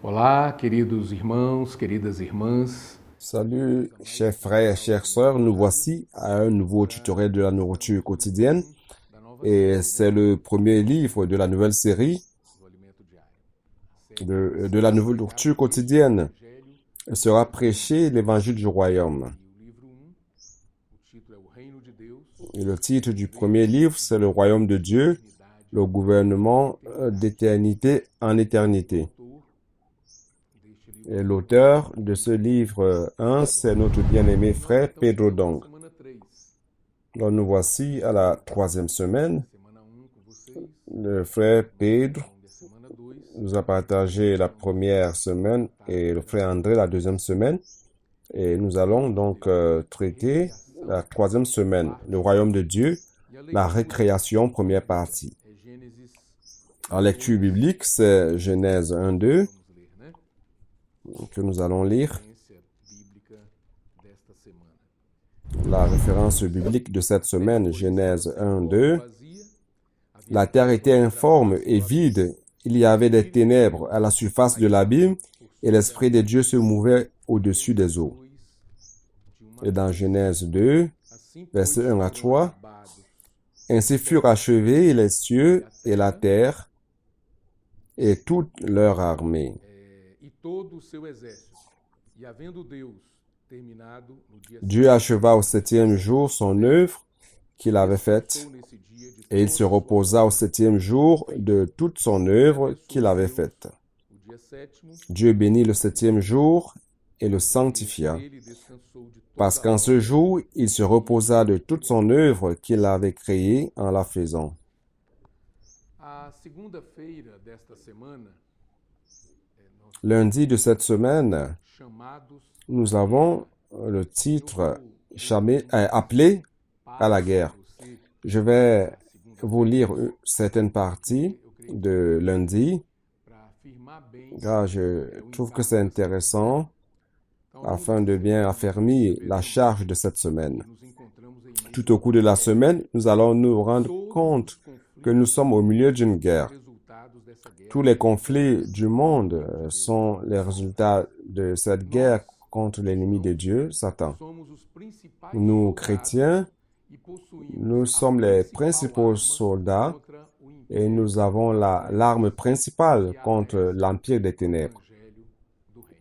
Olá, queridos irmãos, queridas irmãs. Salut, chers frères, chères sœurs, nous voici à un nouveau tutoriel de la nourriture quotidienne et c'est le premier livre de la nouvelle série de la nourriture quotidienne. Sera prêché l'évangile du royaume. Et le titre du premier livre, c'est le royaume de Dieu, le gouvernement d'éternité en éternité. Et l'auteur de ce livre 1, c'est notre bien-aimé frère Pedro Dong. Donc nous voici à la 3e semaine. Le frère Pedro nous a partagé la première semaine et le frère André la 2e semaine. Et nous allons donc traiter la 3e semaine, le royaume de Dieu, la récréation, première partie. En lecture biblique, c'est Genèse 1-2 que nous allons lire. La référence biblique de cette semaine, Genèse 1-2. La terre était informe et vide. Il y avait des ténèbres à la surface de l'abîme et l'Esprit de Dieu se mouvait au-dessus des eaux. Et dans Genèse 2, versets 1 à 3, ainsi furent achevés les cieux et la terre et toute leur armée. Dieu acheva au 7e jour son œuvre qu'il avait faite, et il se reposa au 7e jour de toute son œuvre qu'il avait faite. Dieu bénit le 7e jour et le sanctifia, parce qu'en ce jour, il se reposa de toute son œuvre qu'il avait créée en la faisant. Lundi de cette semaine, nous avons le titre appelé à la guerre. Je vais vous lire certaines parties de lundi, car je trouve que c'est intéressant afin de bien affermir la charge de cette semaine. Tout au cours de la semaine, nous allons nous rendre compte que nous sommes au milieu d'une guerre. Tous les conflits du monde sont les résultats de cette guerre contre l'ennemi de Dieu, Satan. Nous, chrétiens, nous sommes les principaux soldats et nous avons l'arme principale contre l'empire des ténèbres.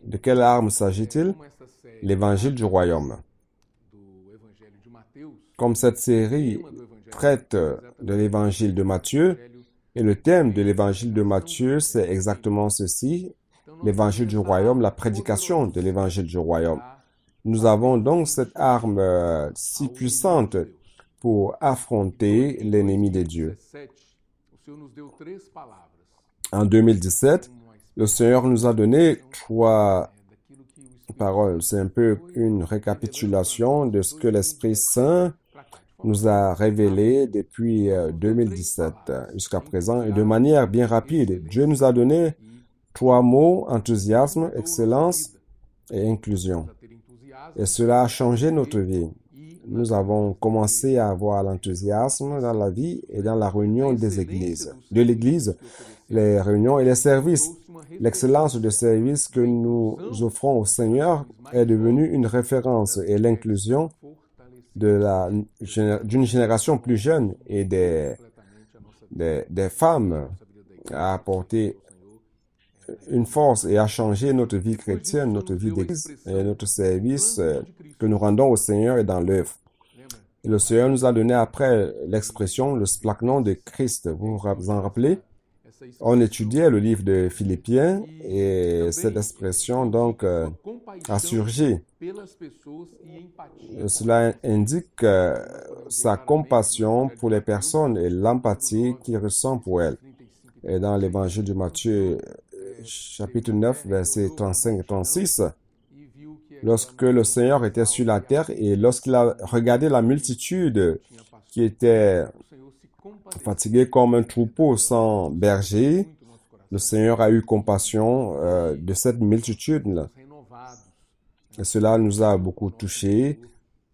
De quelle arme s'agit-il? L'évangile du royaume. Comme cette série traite de l'évangile de Matthieu, et le thème de l'évangile de Matthieu, c'est exactement ceci, l'évangile du royaume, la prédication de l'évangile du royaume. Nous avons donc cette arme si puissante pour affronter l'ennemi de Dieu. En 2017, le Seigneur nous a donné 3 paroles. C'est un peu une récapitulation de ce que l'Esprit Saint nous a révélé depuis 2017 jusqu'à présent et de manière bien rapide. Dieu nous a donné 3 mots, enthousiasme, excellence et inclusion. Et cela a changé notre vie. Nous avons commencé à avoir l'enthousiasme dans la vie et dans la réunion de l'Église, les réunions et les services. L'excellence de service que nous offrons au Seigneur est devenue une référence et l'inclusion d'une génération plus jeune et des femmes a apporté une force et a changé notre vie chrétienne, notre vie d'église et notre service que nous rendons au Seigneur et dans l'œuvre. Et le Seigneur nous a donné après l'expression, le splachnon de Christ. Vous vous en rappelez? On étudiait le livre de Philippiens et cette expression donc a surgi. Cela indique sa compassion pour les personnes et l'empathie qu'il ressent pour elles. Et dans l'évangile de Matthieu, chapitre 9, versets 35 et 36, lorsque le Seigneur était sur la terre et lorsqu'il a regardé la multitude qui était fatiguée comme un troupeau sans berger, le Seigneur a eu compassion de cette multitude-là. Et cela nous a beaucoup touchés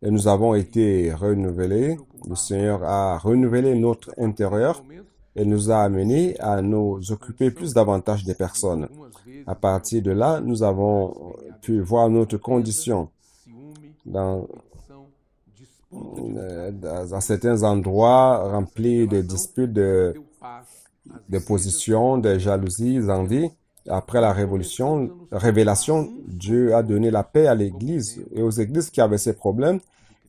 et nous avons été renouvelés. Le Seigneur a renouvelé notre intérieur Elle nous a amenés à nous occuper plus davantage des personnes. À partir de là, nous avons pu voir notre condition dans certains endroits remplis de disputes, de positions, de jalousies, d'envie. Après la révélation, Dieu a donné la paix à l'Église et aux églises qui avaient ces problèmes.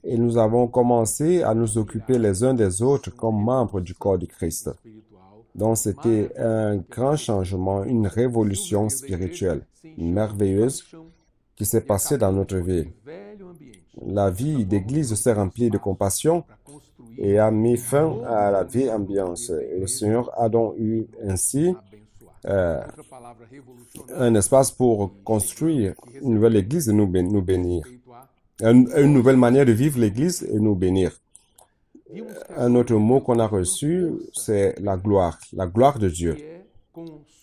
Et nous avons commencé à nous occuper les uns des autres comme membres du corps de Christ. Donc c'était un grand changement, une révolution spirituelle merveilleuse qui s'est passée dans notre vie. La vie d'église s'est remplie de compassion et a mis fin à la vieille ambiance. Et le Seigneur a donc eu ainsi un espace pour construire une nouvelle église et nous bénir. Une nouvelle manière de vivre l'église et nous bénir. Un autre mot qu'on a reçu, c'est la gloire de Dieu.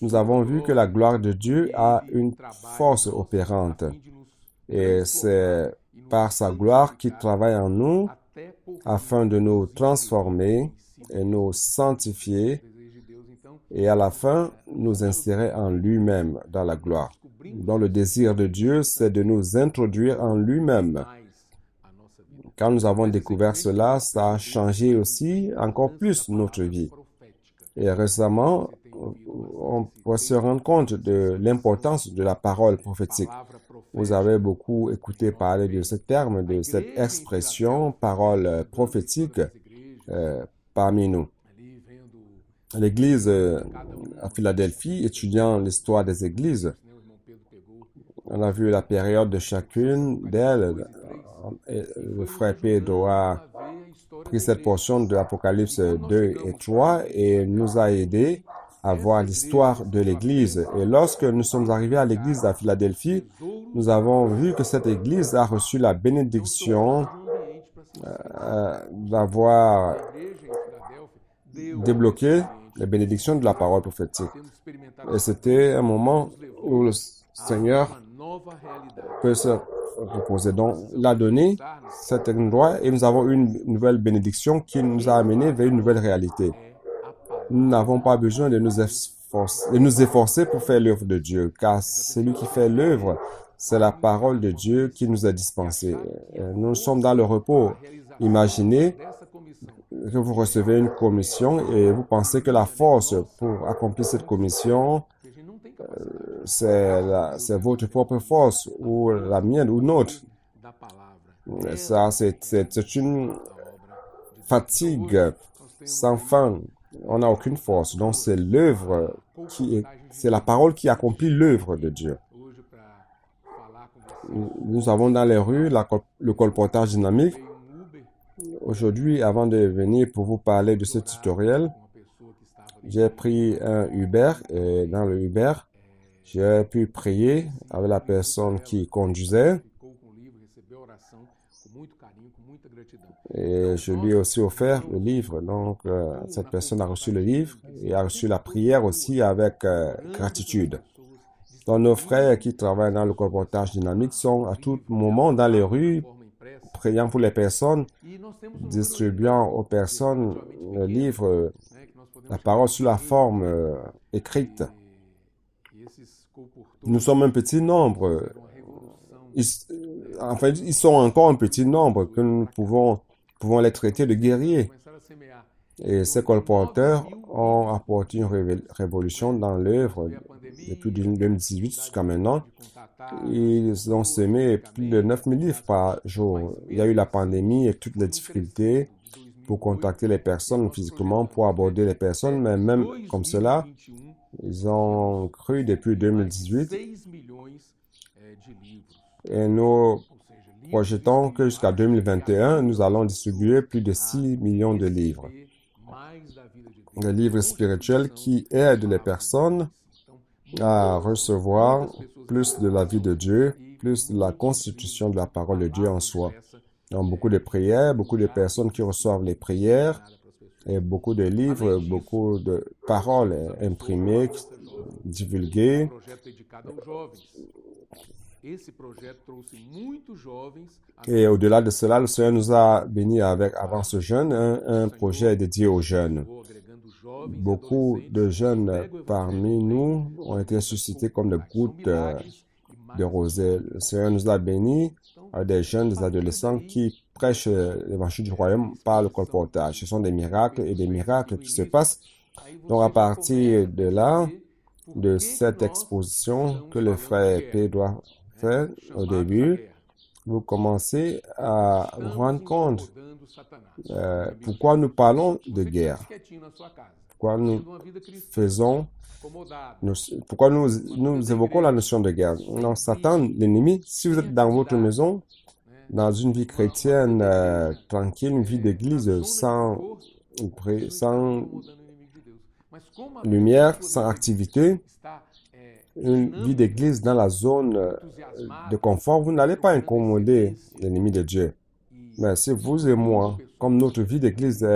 Nous avons vu que la gloire de Dieu a une force opérante. Et c'est par sa gloire qu'il travaille en nous afin de nous transformer et nous sanctifier et à la fin nous insérer en lui-même dans la gloire. Donc le désir de Dieu, c'est de nous introduire en lui-même. Quand nous avons découvert cela, ça a changé aussi encore plus notre vie. Et récemment, on peut se rendre compte de l'importance de la parole prophétique. Vous avez beaucoup écouté parler de ce terme, de cette expression, parole prophétique, parmi nous. L'église à Philadelphie, étudiant l'histoire des églises, on a vu la période de chacune d'elles. Le frère Pedro a pris cette portion de l'Apocalypse 2 et 3 et nous a aidé à voir l'histoire de l'église. Et lorsque nous sommes arrivés à l'église à Philadelphie, nous avons vu que cette église a reçu la bénédiction d'avoir débloqué la bénédiction de la parole prophétique. Et c'était un moment où le Seigneur peut se reposer. Donc, il a donné cet endroit et nous avons une nouvelle bénédiction qui nous a amené vers une nouvelle réalité. Nous n'avons pas besoin de nous efforcer pour faire l'œuvre de Dieu, car celui qui fait l'œuvre, c'est la parole de Dieu qui nous est dispensée. Nous sommes dans le repos. Imaginez que vous recevez une commission et vous pensez que la force pour accomplir cette commission, c'est votre propre force ou la mienne ou notre. Ça, c'est une fatigue sans fin. On n'a aucune force. Donc, c'est l'œuvre c'est la parole qui accomplit l'œuvre de Dieu. Nous avons dans les rues le colportage dynamique. Aujourd'hui, avant de venir pour vous parler de ce tutoriel, j'ai pris un Uber et dans le Uber, j'ai pu prier avec la personne qui conduisait et je lui ai aussi offert le livre. Donc, cette personne a reçu le livre et a reçu la prière aussi avec gratitude. Donc, nos frères qui travaillent dans le colportage dynamique sont à tout moment dans les rues, priant pour les personnes, distribuant aux personnes le livre, la parole sous la forme écrite. Nous sommes un petit nombre. En fait, ils sont encore un petit nombre que nous pouvons les traiter de guerriers. Et ces colporteurs ont apporté une révolution dans l'œuvre depuis 2018 jusqu'à maintenant. Ils ont semé plus de 9000 livres par jour. Il y a eu la pandémie et toutes les difficultés pour contacter les personnes physiquement, pour aborder les personnes, mais même comme cela, ils ont cru depuis 2018 et nous projetons que jusqu'à 2021, nous allons distribuer plus de 6 millions de livres. Des livres spirituels qui aident les personnes à recevoir plus de la vie de Dieu, plus de la constitution de la parole de Dieu en soi. Donc, beaucoup de prières, beaucoup de personnes qui reçoivent les prières, et beaucoup de livres, beaucoup de paroles imprimées, divulguées. Et au-delà de cela, le Seigneur nous a bénis avec, avant ce jeûne, un projet dédié aux jeunes. beaucoup de jeunes parmi nous ont été suscités comme des gouttes de rosée. Le Seigneur nous a bénis à des jeunes, des adolescents qui prêchent l'évangile du royaume par le colportage. Ce sont des miracles et des miracles qui se passent. Donc, à partir de là, de cette exposition que le frère P doit faire au début, vous commencez à vous rendre compte pourquoi nous parlons de guerre, pourquoi nous faisons, pourquoi nous évoquons la notion de guerre. Non, Satan, l'ennemi, si vous êtes dans votre maison, dans une vie chrétienne tranquille, une vie d'église sans lumière, sans activité, une vie d'église dans la zone de confort, vous n'allez pas incommoder l'ennemi de Dieu. Mais si vous et moi, comme notre vie d'église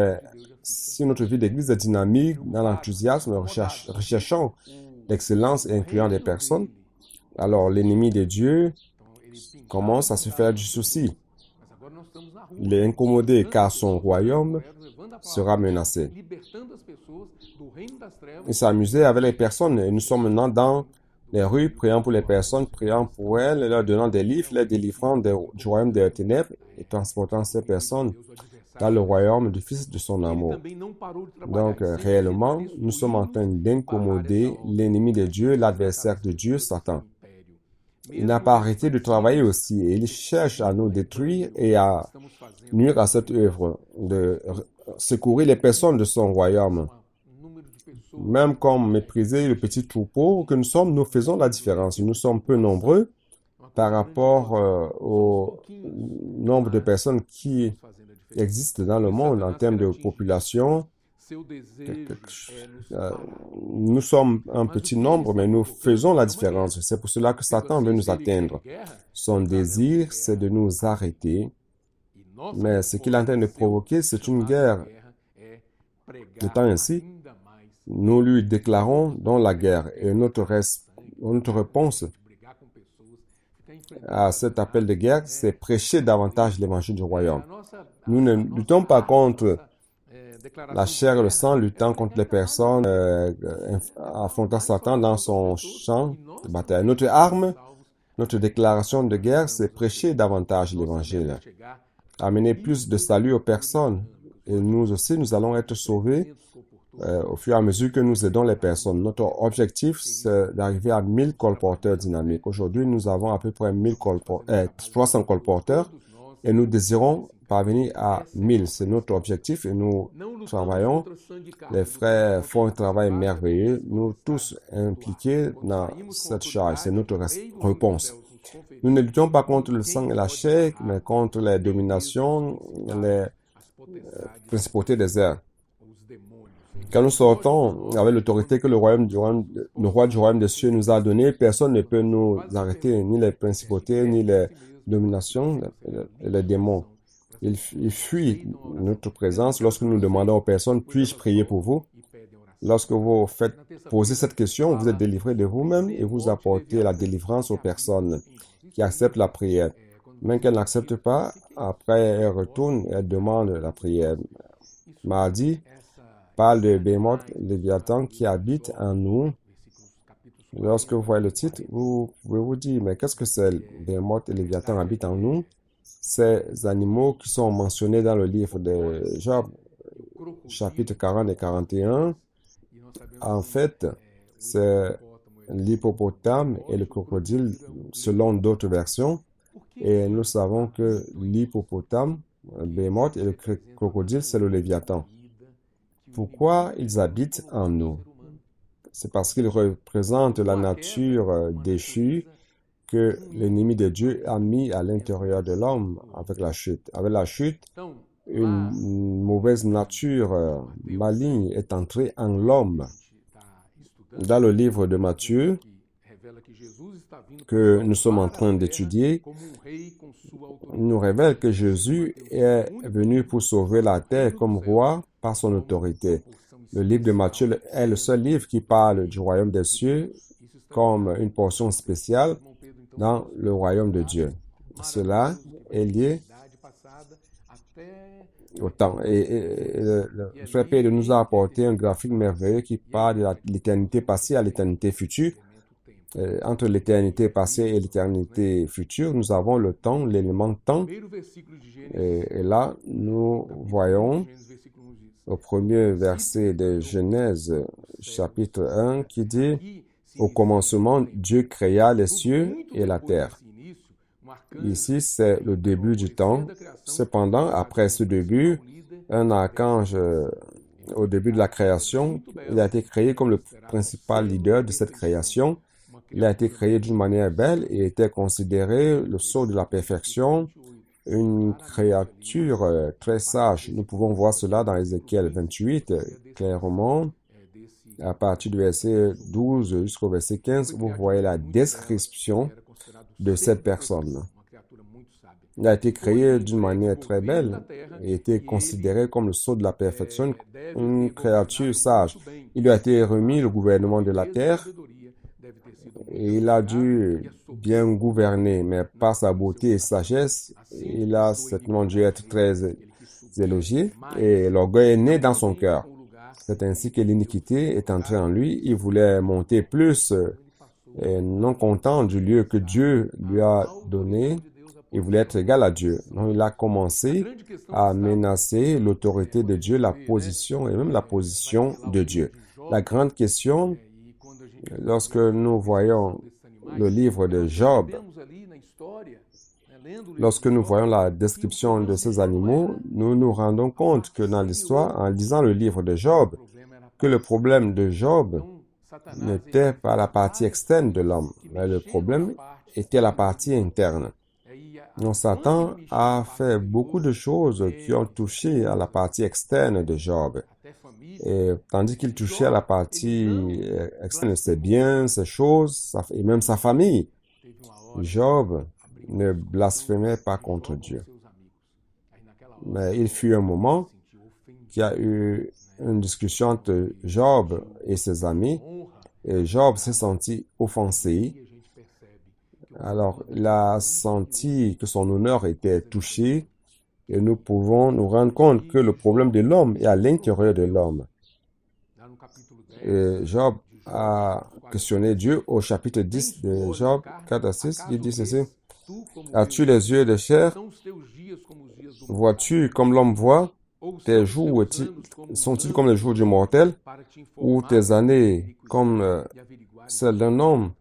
si notre vie d'église est dynamique, dans l'enthousiasme, recherchant l'excellence et incluant des personnes, alors l'ennemi de Dieu commence à se faire du souci. Il est incommodé car son royaume sera menacé. Il s'amusait avec les personnes et nous sommes maintenant dans les rues, priant pour les personnes, priant pour elles, leur donnant des livres, les délivrant du royaume des ténèbres et transportant ces personnes dans le royaume du Fils de son amour. Donc, réellement, nous sommes en train d'incommoder l'ennemi de Dieu, l'adversaire de Dieu, Satan. Il n'a pas arrêté de travailler aussi et il cherche à nous détruire et à nuire à cette œuvre de secourir les personnes de son royaume. Même comme mépriser le petit troupeau que nous sommes, nous faisons la différence. Nous sommes peu nombreux par rapport au nombre de personnes qui existent dans le monde en termes de population. Nous sommes un petit nombre, mais nous faisons la différence. C'est pour cela que Satan veut nous atteindre. Son désir, c'est de nous arrêter. Mais ce qu'il est en train de provoquer, c'est une guerre. Étant ainsi, nous lui déclarons dans la guerre et notre réponse à cet appel de guerre, c'est prêcher davantage l'évangile du royaume. Nous ne luttons pas contre la chair et le sang, luttant contre les personnes, affrontant Satan dans son champ de bataille. Notre arme, notre déclaration de guerre, c'est prêcher davantage l'évangile, amener plus de salut aux personnes. Et nous aussi, nous allons être sauvés au fur et à mesure que nous aidons les personnes. Notre objectif, c'est d'arriver à 1000 colporteurs dynamiques. Aujourd'hui, nous avons à peu près 300 colporteurs et nous désirons parvenir à 1000. C'est notre objectif et nous travaillons. Les frères font un travail merveilleux. Nous tous impliqués dans cette charge. C'est notre réponse. Nous ne luttons pas contre le sang et la chair, mais contre les dominations, les principautés des airs. Quand nous sortons avec l'autorité que le roi du royaume des cieux nous a donnée, personne ne peut nous arrêter, ni les principautés, ni les dominations, les démons. Ils fuient notre présence lorsque nous demandons aux personnes, puis-je prier pour vous? Lorsque vous posez cette question, vous êtes délivré de vous-même et vous apportez la délivrance aux personnes qui acceptent la prière. Même qu'elles n'acceptent pas, après elles retournent et elles demandent la prière. Mardi parle de Béhémoth, Léviathan qui habite en nous. Lorsque vous voyez le titre, vous pouvez vous dire, mais qu'est-ce que c'est Béhémoth et Léviathan habitent en nous? Ces animaux qui sont mentionnés dans le livre de Job, chapitre 40 et 41, en fait, c'est l'hippopotame et le crocodile selon d'autres versions. Et nous savons que l'hippopotame, Béhémoth et le crocodile, c'est le Léviathan. Pourquoi ils habitent en nous? C'est parce qu'ils représentent la nature déchue que l'ennemi de Dieu a mis à l'intérieur de l'homme avec la chute. Avec la chute, une mauvaise nature maligne est entrée en l'homme. Dans le livre de Matthieu, que nous sommes en train d'étudier, nous révèle que Jésus est venu pour sauver la terre comme roi par son autorité. Le livre de Matthieu est le seul livre qui parle du royaume des cieux comme une portion spéciale dans le royaume de Dieu. Cela est lié au temps. Et le frère Pedro nous a apporté un graphique merveilleux qui parle de l'éternité passée à l'éternité future. Entre l'éternité passée et l'éternité future, nous avons le temps, l'élément temps. Et là, nous voyons au premier verset de Genèse, chapitre 1, qui dit « Au commencement, Dieu créa les cieux et la terre. » Ici, c'est le début du temps. Cependant, après ce début, un archange, au début de la création, il a été créé comme le principal leader de cette création. Il a été créé d'une manière belle et était considéré le sceau de la perfection, une créature très sage. Nous pouvons voir cela dans Ézéchiel 28, clairement. À partir du verset 12 jusqu'au verset 15, vous voyez la description de cette personne. Il a été créé d'une manière très belle et était considéré comme le sceau de la perfection, une créature sage. Il lui a été remis le gouvernement de la terre et il a dû bien gouverner, mais par sa beauté et sagesse, il a certainement dû être très élogié et l'orgueil est né dans son cœur. C'est ainsi que l'iniquité est entrée en lui. Il voulait monter plus et non content du lieu que Dieu lui a donné. Il voulait être égal à Dieu. Donc, il a commencé à menacer l'autorité de Dieu, la position et même la position de Dieu. La grande question, lorsque nous voyons le livre de Job, lorsque nous voyons la description de ces animaux, nous nous rendons compte que dans l'histoire, en lisant le livre de Job, que le problème de Job n'était pas la partie externe de l'homme, mais le problème était la partie interne. Donc, Satan a fait beaucoup de choses qui ont touché à la partie externe de Job. Et tandis qu'il touchait à la partie externe de ses biens, ses choses, et même sa famille, Job ne blasphémait pas contre Dieu. Mais il fut un moment qu'il y a eu une discussion entre Job et ses amis, et Job s'est senti offensé. Alors, il a senti que son honneur était touché, et nous pouvons nous rendre compte que le problème de l'homme est à l'intérieur de l'homme. Et Job a questionné Dieu au chapitre 10 de Job 4 à 6, il dit ceci: « As-tu les yeux de chair? Vois-tu comme l'homme voit? Tes jours sont-ils comme les jours du mortel? Ou tes années comme celles d'un homme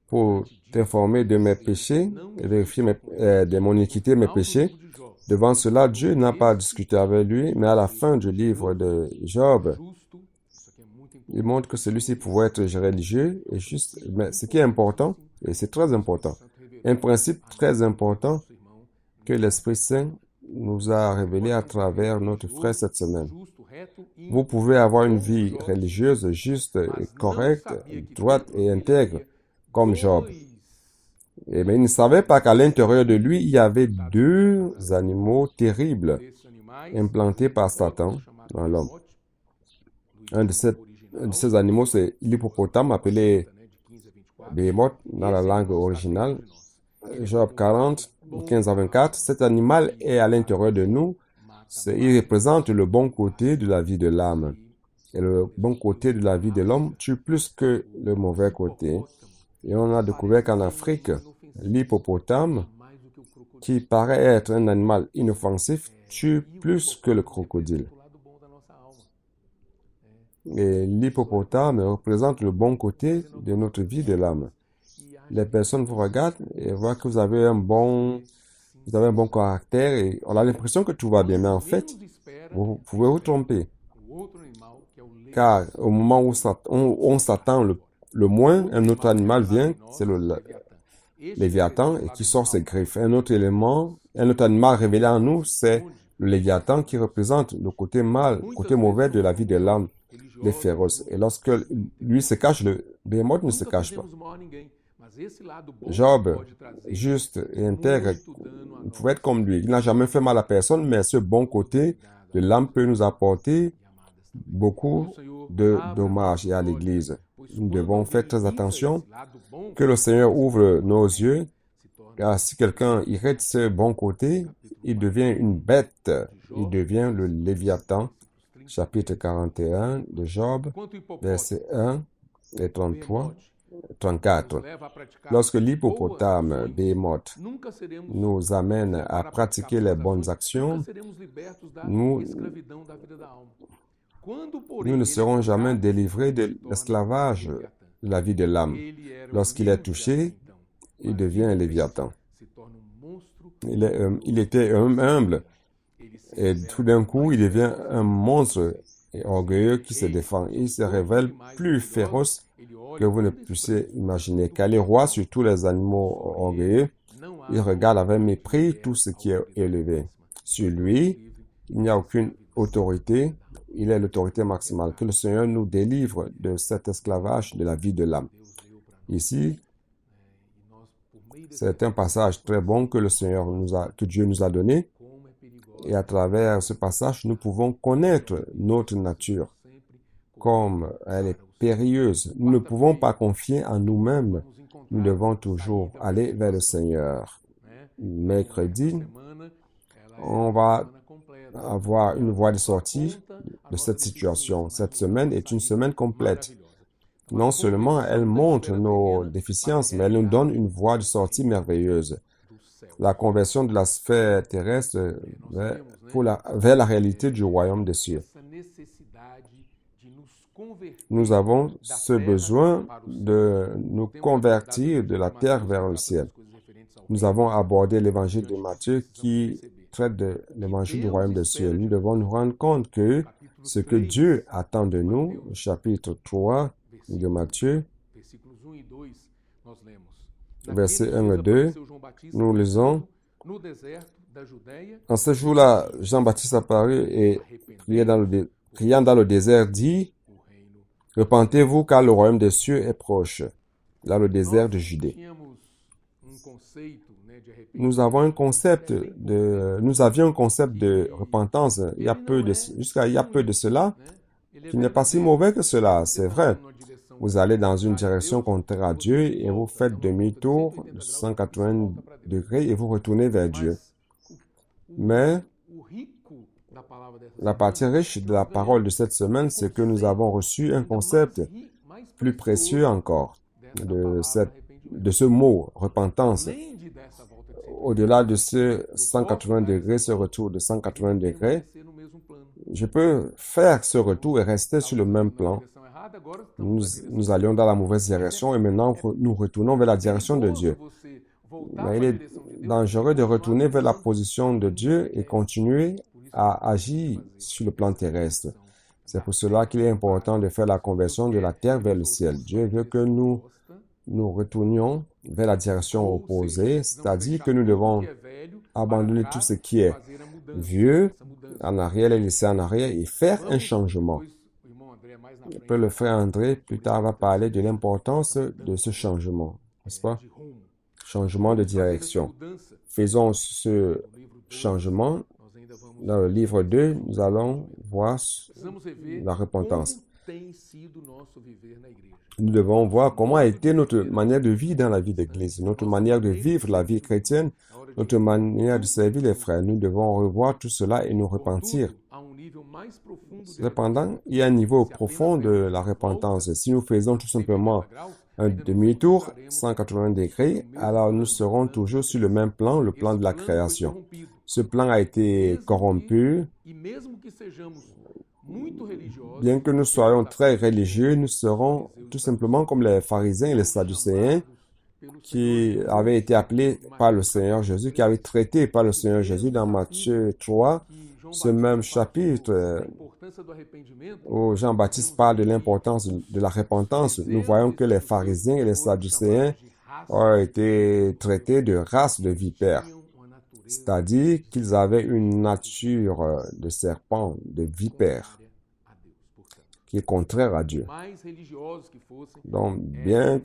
pour t'informer de mes péchés et vérifier de mon iniquité, mes péchés? » Devant cela, Dieu n'a pas discuté avec lui, mais à la fin du livre de Job, il montre que celui-ci pouvait être religieux et juste. Mais ce qui est important, et c'est très important, un principe très important que l'Esprit Saint nous a révélé à travers notre frère cette semaine. Vous pouvez avoir une vie religieuse juste, et correcte, droite et intègre, comme Job. Mais il ne savait pas qu'à l'intérieur de lui, il y avait deux animaux terribles implantés par Satan dans l'homme. Un de ces animaux, c'est l'hippopotame, appelé Behemoth dans la langue originale. Job 40, 15 à 24. Cet animal est à l'intérieur de nous. Il représente le bon côté de la vie de l'âme. Et le bon côté de la vie de l'homme tue plus que le mauvais côté. Et on a découvert qu'en Afrique, l'hippopotame, qui paraît être un animal inoffensif, tue plus que le crocodile. Et l'hippopotame représente le bon côté de notre vie de l'âme. Les personnes vous regardent et voient que vous avez un bon caractère et on a l'impression que tout va bien. Mais en fait, vous pouvez vous tromper. Car au moment où on s'attend le moins, un autre animal vient, c'est le Léviathan, et qui sort ses griffes. Un autre animal révélé en nous, c'est le Léviathan qui représente le côté mal, le côté mauvais de la vie de l'âme, les féroces. Et lorsque lui se cache, le Behemoth ne se cache pas. Job, juste et intègre, pouvait être comme lui. Il n'a jamais fait mal à personne, mais ce bon côté de l'âme peut nous apporter beaucoup de dommages et à l'Église. Nous devons faire très attention que le Seigneur ouvre nos yeux Car si quelqu'un irait de ce bon côté, il devient une bête. Il devient le Léviathan. Chapitre 41 de Job, versets 1 et 33, 34. Lorsque l'hippopotame Béhémoth nous amène à pratiquer les bonnes actions, nous ne serons jamais délivrés de l'esclavage de la vie de l'âme. Lorsqu'il est touché, il devient un Léviathan. Il était humble et tout d'un coup, il devient un monstre et orgueilleux qui se défend. Il se révèle plus féroce que vous ne puissiez imaginer. Car il roi sur tous les animaux orgueilleux, il regarde avec mépris tout ce qui est élevé. Sur lui, il n'y a aucune autorité. Il est l'autorité maximale. Que le Seigneur nous délivre de cet esclavage de la vie de l'âme. Ici, c'est un passage très bon que que Dieu nous a donné. Et à travers ce passage, nous pouvons connaître notre nature. Comme elle est périlleuse, nous ne pouvons pas confier en nous-mêmes. Nous devons toujours aller vers le Seigneur. Mercredi, on va avoir une voie de sortie de cette situation. Cette semaine est une semaine complète. Non seulement elle montre nos déficiences, mais elle nous donne une voie de sortie merveilleuse. La conversion de la sphère terrestre vers la réalité du royaume des cieux. Nous avons ce besoin de nous convertir de la terre vers le ciel. Nous avons abordé l'évangile de Matthieu qui traite de l'évangile du royaume des cieux. Nous devons nous rendre compte que ce que Dieu attend de nous, chapitre 3 de Matthieu, versets 1 et 2, nous lisons: En ce jour-là, Jean-Baptiste apparut et criant dans le désert, dit: Repentez-vous, car le royaume des cieux est proche. Dans le désert de Judée. Nous avions un concept de repentance jusqu'à il y a peu de cela, qui n'est pas si mauvais que cela, c'est vrai. Vous allez dans une direction contraire à Dieu et vous faites demi-tour de 180 degrés et vous retournez vers Dieu. Mais la partie riche de la parole de cette semaine, c'est que nous avons reçu un concept plus précieux encore de ce mot, repentance. Au-delà de ce 180 degrés, ce retour de 180 degrés, je peux faire ce retour et rester sur le même plan. Nous allions dans la mauvaise direction et maintenant nous retournons vers la direction de Dieu. Mais il est dangereux de retourner vers la position de Dieu et continuer à agir sur le plan terrestre. C'est pour cela qu'il est important de faire la conversion de la terre vers le ciel. Dieu veut que nous retournions vers la direction opposée, c'est-à-dire que nous devons abandonner tout ce qui est vieux en arrière, les laisser en arrière et faire un changement. Le frère André, plus tard, va parler de l'importance de ce changement, n'est-ce pas? Changement de direction. Faisons ce changement. Dans le livre 2, nous allons voir la repentance. Nous devons voir comment a été notre manière de vivre dans la vie d'Église, notre manière de vivre la vie chrétienne, notre manière de servir les frères. Nous devons revoir tout cela et nous repentir. Cependant, il y a un niveau profond de la repentance. Si nous faisons tout simplement un demi-tour, 180 degrés, alors nous serons toujours sur le même plan, le plan de la création. Ce plan a été corrompu. Bien que nous soyons très religieux, nous serons tout simplement comme les pharisiens et les sadducéens qui avaient été appelés par le Seigneur Jésus, qui avaient été traités par le Seigneur Jésus dans Matthieu 3, ce même chapitre où Jean-Baptiste parle de l'importance de la repentance. Nous voyons que les pharisiens et les sadducéens ont été traités de race de vipères, c'est-à-dire qu'ils avaient une nature de serpent, de vipère, qui est contraire à Dieu. Donc, bien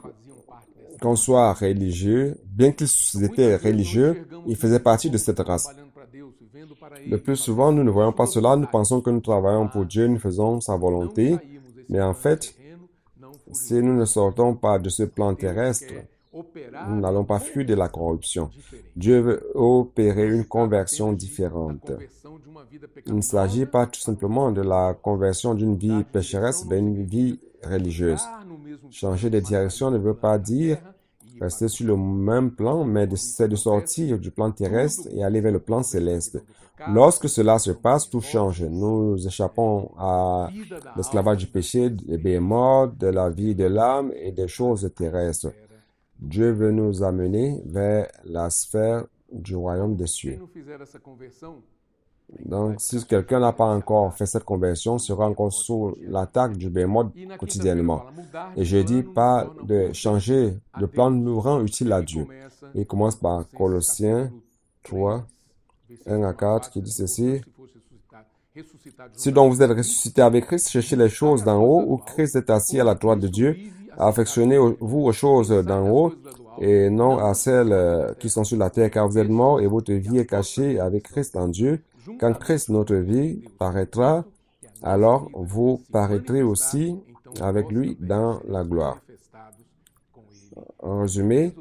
qu'on soit religieux, bien qu'ils étaient religieux, ils faisaient partie de cette race. Le plus souvent, nous ne voyons pas cela, nous pensons que nous travaillons pour Dieu, nous faisons sa volonté, mais en fait, si nous ne sortons pas de ce plan terrestre Nous n'allons pas fuir de la corruption. Dieu veut opérer une conversion différente. Il ne s'agit pas tout simplement de la conversion d'une vie pécheresse vers une vie religieuse. Changer de direction ne veut pas dire rester sur le même plan, mais c'est de sortir du plan terrestre et aller vers le plan céleste. Lorsque cela se passe, tout change. Nous échappons à l'esclavage du péché, des bémots, de la vie de l'âme et des choses terrestres. Dieu veut nous amener vers la sphère du royaume des cieux. Donc, si quelqu'un n'a pas encore fait cette conversion, sera encore sous l'attaque du bémol quotidiennement. Et je dis pas de changer de plan nous rend utile à Dieu. Il commence par Colossiens 3, 1 à 4, qui dit ceci. Si donc vous êtes ressuscité avec Christ, cherchez les choses d'en haut, où Christ est assis à la droite de Dieu. Affectionnez-vous aux choses d'en haut, et non à celles qui sont sur la terre, car vous êtes morts et votre vie est cachée avec Christ en Dieu. Quand Christ, notre vie, paraîtra, alors vous paraîtrez aussi avec lui dans la gloire. En résumé,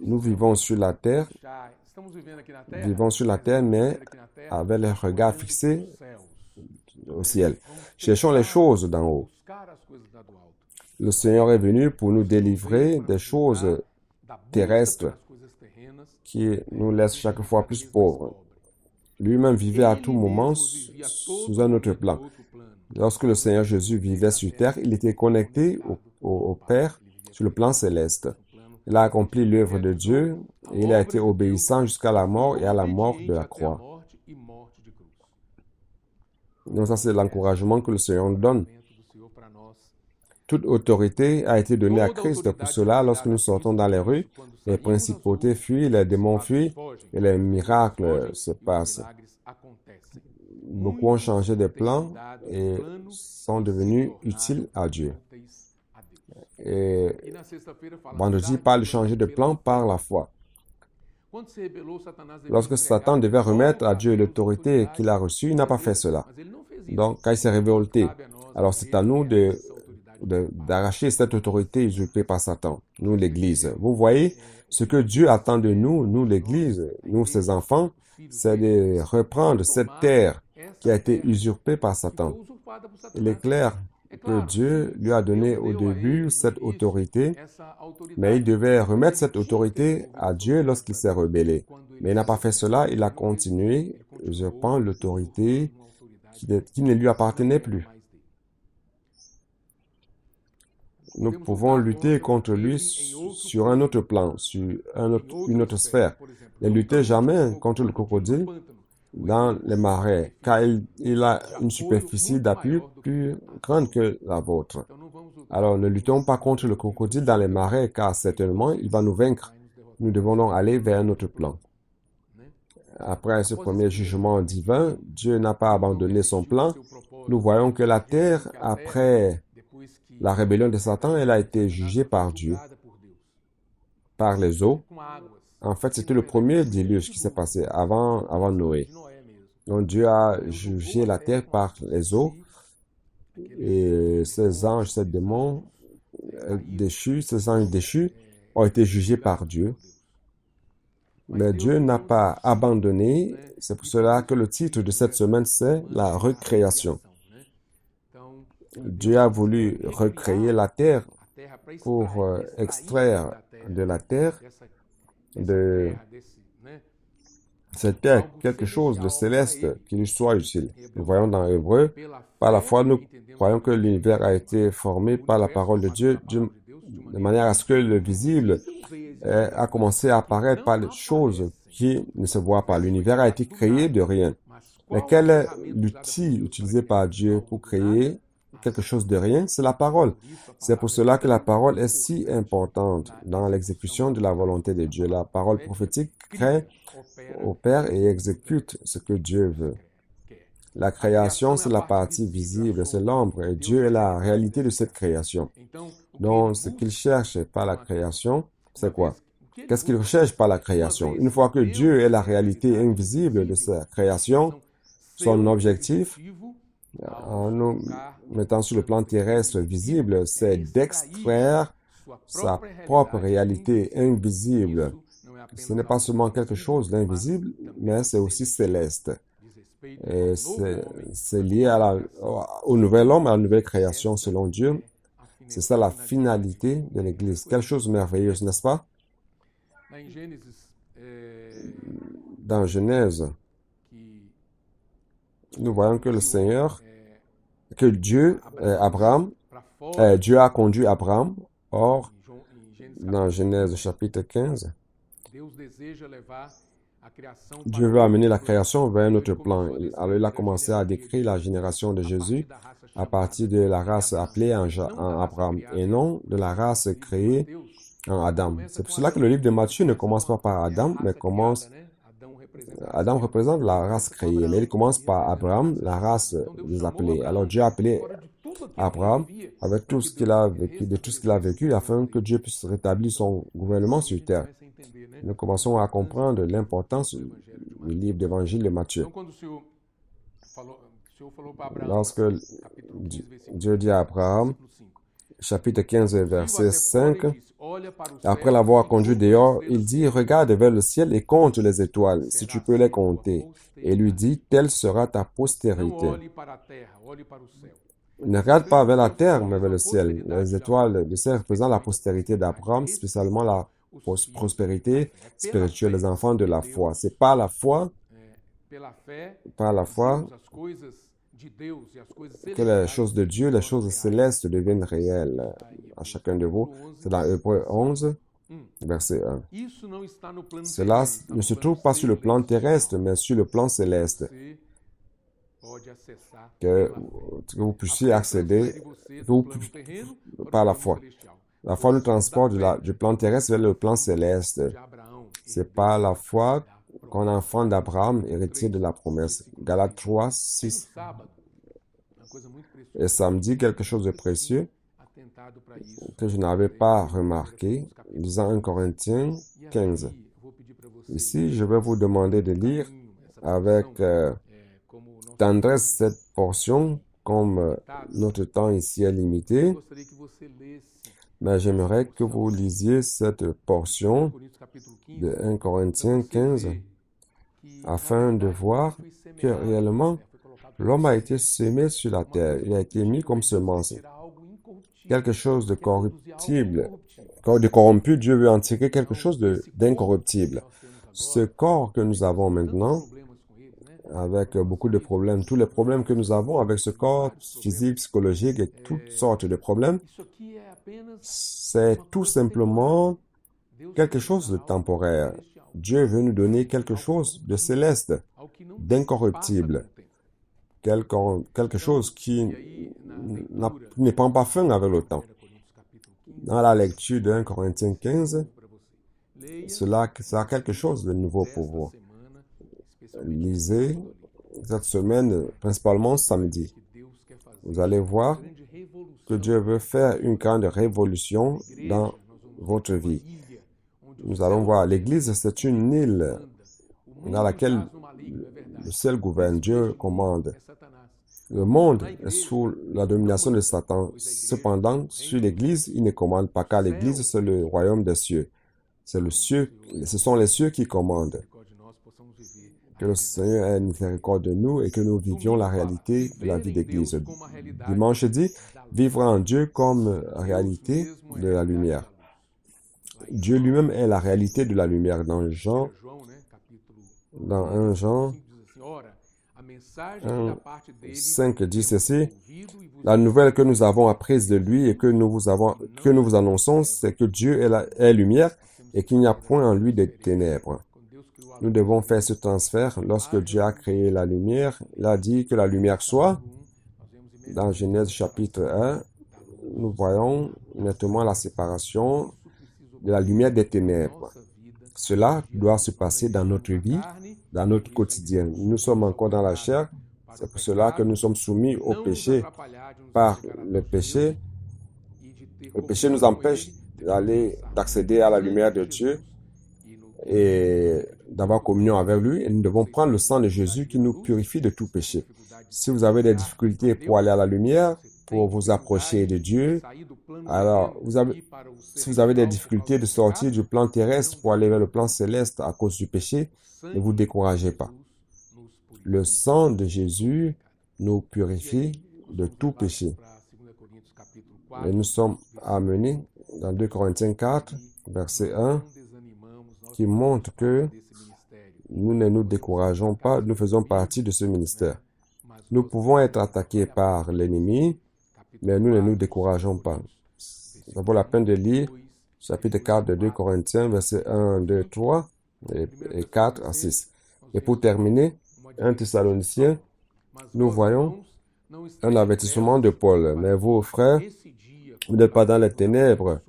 nous vivons sur la terre, mais avec les regards fixés au ciel. Cherchons les choses d'en haut. Le Seigneur est venu pour nous délivrer des choses terrestres qui nous laissent chaque fois plus pauvres. Lui-même vivait à tout moment sous un autre plan. Lorsque le Seigneur Jésus vivait sur terre, il était connecté au Père sur le plan céleste. Il a accompli l'œuvre de Dieu et il a été obéissant jusqu'à la mort et à la mort de la croix. Donc ça, c'est l'encouragement que le Seigneur nous donne. Toute autorité a été donnée à Christ. Pour cela, lorsque nous sortons dans les rues, les principautés fuient, les démons fuient et les miracles se passent. Beaucoup ont changé de plan et sont devenus utiles à Dieu. Et vendredi parle de changer de plan par la foi. Lorsque Satan devait remettre à Dieu l'autorité qu'il a reçue, il n'a pas fait cela. Donc, quand il s'est révolté, alors c'est à nous d'arracher cette autorité usurpée par Satan, nous l'Église. Vous voyez, ce que Dieu attend de nous, nous l'Église, nous ses enfants, c'est de reprendre cette terre qui a été usurpée par Satan. Il est clair que Dieu lui a donné au début cette autorité, mais il devait remettre cette autorité à Dieu lorsqu'il s'est rebellé. Mais il n'a pas fait cela, il a continué usurpant l'autorité qui ne lui appartenait plus. Nous pouvons lutter contre lui sur un autre plan, sur une autre sphère. Ne luttez jamais contre le crocodile dans les marais, car il a une superficie d'appui plus grande que la vôtre. Alors, ne luttons pas contre le crocodile dans les marais, car certainement, il va nous vaincre. Nous devons donc aller vers un autre plan. Après ce premier jugement divin, Dieu n'a pas abandonné son plan. Nous voyons que la terre, après la rébellion de Satan, elle a été jugée par Dieu, par les eaux. En fait, c'était le premier déluge qui s'est passé avant Noé. Donc Dieu a jugé la terre par les eaux et ces anges, ces démons déchus, ces anges déchus ont été jugés par Dieu. Mais Dieu n'a pas abandonné. C'est pour cela que le titre de cette semaine, c'est la recréation. Dieu a voulu recréer la terre pour extraire de la terre, de cette terre, quelque chose de céleste qui lui soit utile. Nous voyons dans Hébreu, par la foi, nous croyons que l'univers a été formé par la parole de Dieu, de manière à ce que le visible a commencé à apparaître par les choses qui ne se voient pas. L'univers a été créé de rien. Mais quel est l'outil utilisé par Dieu pour créer quelque chose de rien? C'est la parole. C'est pour cela que la parole est si importante dans l'exécution de la volonté de Dieu. La parole prophétique crée, opère et exécute ce que Dieu veut. La création, c'est la partie visible, c'est l'ombre, et Dieu est la réalité de cette création. Donc, ce qu'il cherche par la création, c'est quoi? Qu'est-ce qu'il recherche par la création? Une fois que Dieu est la réalité invisible de sa création, son objectif, en nous mettant sur le plan terrestre visible, c'est d'extraire sa propre réalité invisible. Ce n'est pas seulement quelque chose d'invisible, mais c'est aussi céleste. Et c'est lié au nouvel homme, à la nouvelle création selon Dieu. C'est ça la finalité de l'Église. Quelle chose merveilleuse, n'est-ce pas? Dans Genèse, nous voyons que le Seigneur, que Dieu, Dieu a conduit Abraham. Or, dans Genèse chapitre 15, Dieu veut amener la création vers un autre plan. Alors, il a commencé à décrire la génération de Jésus à partir de la race appelée en Abraham et non de la race créée en Adam. C'est pour cela que le livre de Matthieu ne commence pas par Adam, mais commence... Adam représente la race créée, mais il commence par Abraham, la race des appelés. Alors Dieu a appelé Abraham avec tout ce qu'il a vécu, de tout ce qu'il a vécu, afin que Dieu puisse rétablir son gouvernement sur terre. Nous commençons à comprendre l'importance du livre d'évangile de Matthieu. Lorsque Dieu dit à Abraham, chapitre 15, verset 5, après l'avoir conduit dehors, il dit, regarde vers le ciel et compte les étoiles, si tu peux les compter. Et lui dit, telle sera ta postérité. Ne regarde pas vers la terre, mais vers le ciel. Les étoiles du ciel représentent la postérité d'Abraham, spécialement la prospérité spirituelle des enfants de la foi. C'est par la foi que les choses de Dieu, les choses célestes deviennent réelles à chacun de vous. C'est dans Hébreux 11, verset 1. Cela ne se trouve pas sur le plan terrestre, mais sur le plan céleste. Que vous puissiez accéder par la foi. La foi nous transporte du plan terrestre vers le plan céleste. C'est par la foi qu'on est enfant d'Abraham, héritier de la promesse. Galates 3, 6. Et samedi, quelque chose de précieux que je n'avais pas remarqué, lisant 1 Corinthiens 15. Ici, je vais vous demander de lire avec tendresse cette portion, comme notre temps ici est limité. Mais j'aimerais que vous lisiez cette portion de 1 Corinthiens 15 afin de voir que réellement l'homme a été semé sur la terre. Il a été mis comme semence. Quelque chose de corruptible, de corrompu, Dieu veut en tirer quelque chose d'incorruptible. Ce corps que nous avons maintenant, avec beaucoup de problèmes, tous les problèmes que nous avons avec ce corps physique, psychologique et toutes sortes de problèmes, c'est tout simplement quelque chose de temporaire. Dieu veut nous donner quelque chose de céleste, d'incorruptible, quelque chose qui ne prend pas fin avec le temps. Dans la lecture de 1 Corinthiens 15, cela a quelque chose de nouveau pour vous. Lisez cette semaine, principalement samedi. Vous allez voir que Dieu veut faire une grande révolution dans votre vie. Nous allons voir, l'Église, c'est une île dans laquelle le ciel gouverne, Dieu commande. Le monde est sous la domination de Satan. Cependant, sur l'Église, il ne commande pas, car l'Église, c'est le royaume des cieux. Ce sont les cieux qui commandent. Que le Seigneur ait miséricorde de nous et que nous vivions la réalité de la vie d'Église. Dimanche dit, vivre en Dieu comme réalité de la lumière. Dieu lui-même est la réalité de la lumière. Dans 1 Jean 5 dit ceci, la nouvelle que nous avons apprise de lui et que nous vous annonçons, c'est que Dieu est lumière et qu'il n'y a point en lui de ténèbres. Nous devons faire ce transfert. Lorsque Dieu a créé la lumière, il a dit que la lumière soit. Dans Genèse chapitre 1, nous voyons nettement la séparation de la lumière des ténèbres. Cela doit se passer dans notre vie, dans notre quotidien. Nous sommes encore dans la chair. C'est pour cela que nous sommes soumis au péché. Par le péché nous empêche d'accéder à la lumière de Dieu et d'avoir communion avec lui. Et nous devons prendre le sang de Jésus qui nous purifie de tout péché. Si vous avez des difficultés pour aller à la lumière, pour vous approcher de Dieu. Alors, si vous avez des difficultés de sortir du plan terrestre pour aller vers le plan céleste à cause du péché, ne vous découragez pas. Le sang de Jésus nous purifie de tout péché. Et nous sommes amenés dans 2 Corinthiens 4, verset 1, qui montre que nous ne nous décourageons pas, nous faisons partie de ce ministère. Nous pouvons être attaqués par l'ennemi, mais nous ne nous décourageons pas. Ça vaut la peine de lire chapitre 4 de 2 Corinthiens, versets 1, 2, 3 et 4 à 6. Et pour terminer, 1 Thessaloniciens, nous voyons un avertissement de Paul. Mais vous, frères, vous n'êtes pas dans les ténèbres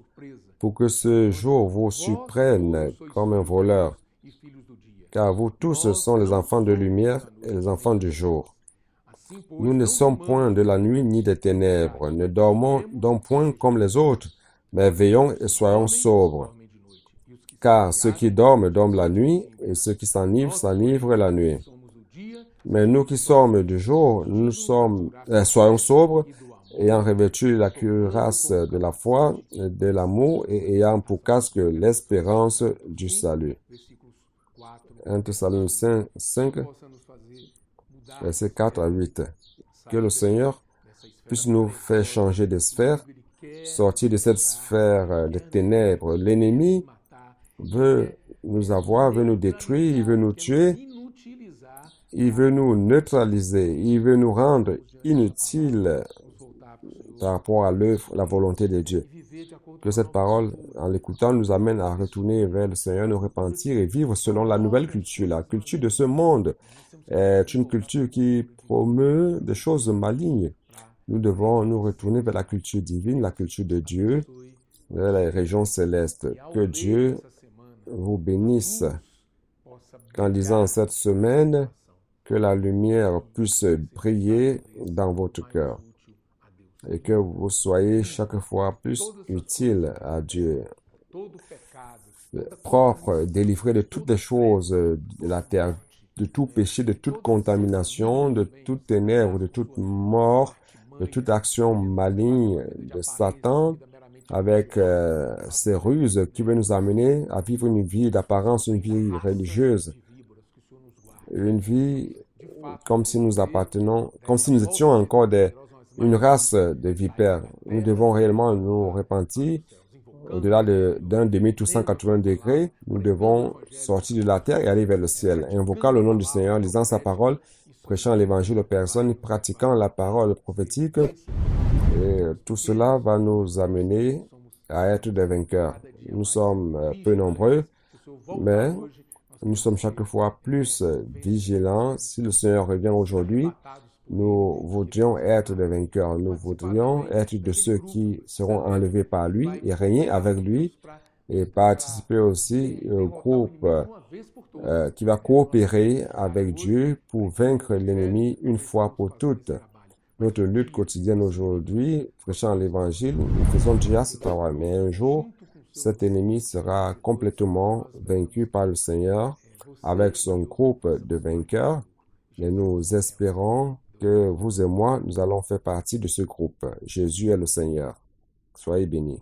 pour que ce jour vous surprenne comme un voleur. Car vous tous sont les enfants de lumière et les enfants du jour. Nous ne sommes point de la nuit ni des ténèbres. Ne dormons donc point comme les autres, mais veillons et soyons sobres. Car ceux qui dorment, dorment la nuit, et ceux qui s'enivrent, s'enivrent la nuit. Mais nous qui sommes du jour, soyons sobres, ayant revêtu la cuirasse de la foi, de l'amour, et ayant pour casque l'espérance du salut. 1 Thessaloniciens 5, versets 4 à 8. Que le Seigneur puisse nous faire changer de sphère, sortir de cette sphère de ténèbres. L'ennemi veut nous avoir, veut nous détruire, il veut nous tuer, il veut nous neutraliser, il veut nous rendre inutiles par rapport à l'œuvre, la volonté de Dieu. Que cette parole, en l'écoutant, nous amène à retourner vers le Seigneur, nous repentir et vivre selon la nouvelle culture. La culture de ce monde est une culture qui promeut des choses malignes. Nous devons nous retourner vers la culture divine, la culture de Dieu, vers les régions célestes. Que Dieu vous bénisse. Qu'en lisant cette semaine, que la lumière puisse briller dans votre cœur et que vous soyez chaque fois plus utile à Dieu, propre, délivré de toutes les choses de la terre, de tout péché, de toute contamination, de toute ténèbre, de toute mort, de toute action maligne de Satan, avec ses ruses qui veut nous amener à vivre une vie d'apparence, une vie religieuse, une vie comme si nous appartenons, comme si nous étions encore une race de vipères. Nous devons réellement nous repentir. Au-delà d'un demi-tour 180 degrés, nous devons sortir de la terre et aller vers le ciel, invoquant le nom du Seigneur, lisant sa parole, prêchant l'évangile aux personnes, pratiquant la parole prophétique. Et tout cela va nous amener à être des vainqueurs. Nous sommes peu nombreux, mais nous sommes chaque fois plus vigilants. Si le Seigneur revient aujourd'hui, nous voudrions être des vainqueurs. Nous voudrions être de ceux qui seront enlevés par lui et régner avec lui et participer aussi au groupe qui va coopérer avec Dieu pour vaincre l'ennemi une fois pour toutes. Notre lutte quotidienne aujourd'hui, prêchant l'évangile, nous faisons déjà ce travail. Mais un jour, cet ennemi sera complètement vaincu par le Seigneur avec son groupe de vainqueurs. Et nous espérons que vous et moi, nous allons faire partie de ce groupe. Jésus est le Seigneur. Soyez bénis.